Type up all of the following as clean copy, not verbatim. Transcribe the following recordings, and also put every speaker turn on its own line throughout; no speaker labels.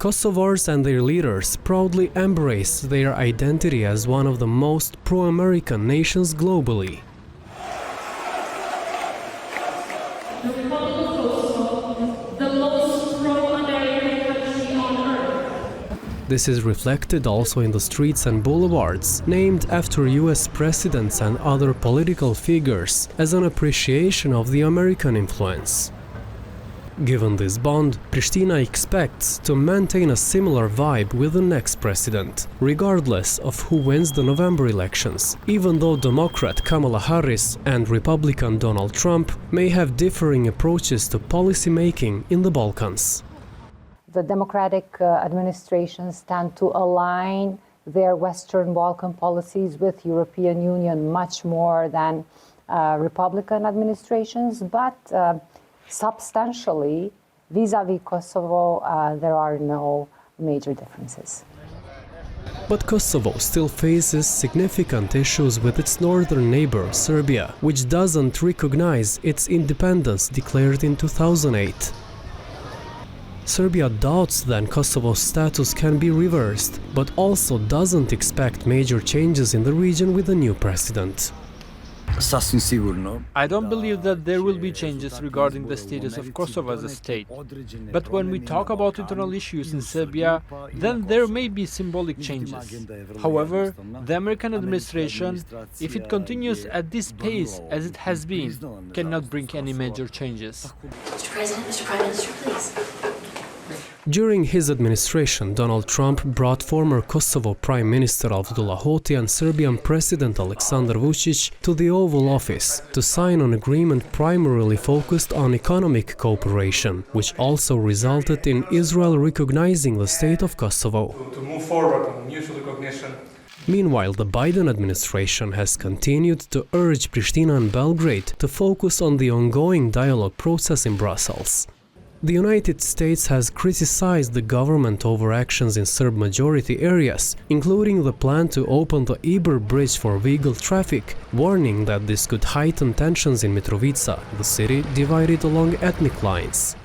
Kosovars and their leaders proudly embrace their identity as one of the most pro-American nations globally.
The Republic of Kosovo, the most pro-American country on earth.
This is reflected also in the streets and boulevards, named after US presidents and other political figures, as an appreciation of the American influence. Given this bond, Pristina expects to maintain a similar vibe with the next president, regardless of who wins the November elections, even though Democrat Kamala Harris and Republican Donald Trump may have differing approaches to policy making in the Balkans.
The Democratic administrations tend to align their Western Balkan policies with European Union much more than Republican administrations, but substantially, vis-à-vis Kosovo, there are no major differences.
But Kosovo still faces significant issues with its northern neighbor, Serbia, which doesn't recognize its independence declared in 2008. Serbia doubts that Kosovo's status can be reversed, but also doesn't expect major changes in the region with the new president.
I don't believe that there will be changes regarding the status of Kosovo as a state. But when we talk about internal issues in Serbia, then there may be symbolic changes. However, the American administration, if it continues at this pace as it has been, cannot bring any major changes.
Mr. President, Mr. Prime Minister, please.
During his administration, Donald Trump brought former Kosovo Prime Minister Avdullah Hoti and Serbian President Aleksandar Vučić to the Oval Office to sign an agreement primarily focused on economic cooperation, which also resulted in Israel recognizing the state of Kosovo.
To move forward on mutual recognition.
Meanwhile, the Biden administration has continued to urge Pristina and Belgrade to focus on the ongoing dialogue process in Brussels. The United States has criticized the government over actions in Serb-majority areas, including the plan to open the Iber Bridge for vehicle traffic, warning that this could heighten tensions in Mitrovica, the city divided along ethnic lines.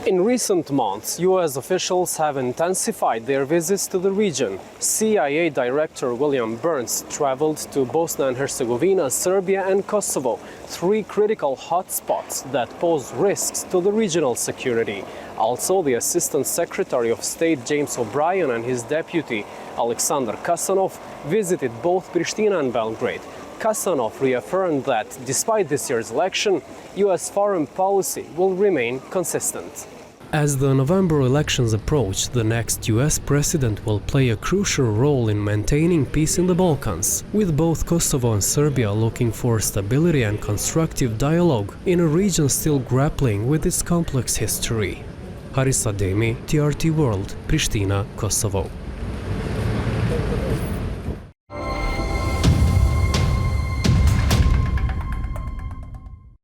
In recent months, US officials have intensified their visits to the region. CIA Director William Burns traveled to Bosnia and Herzegovina, Serbia and Kosovo, three critical hotspots that pose risks to the regional security. Also, the Assistant Secretary of State James O'Brien and his deputy Alexander Kasanov visited both Pristina and Belgrade. Kasanov reaffirmed that, despite this year's election, US foreign policy will remain consistent. As the November elections approach, the next US president will play a crucial role in maintaining peace in the Balkans, with both Kosovo and Serbia looking for stability and constructive dialogue in a region still grappling with its complex history. Ademi, TRT World, Pristina, Kosovo.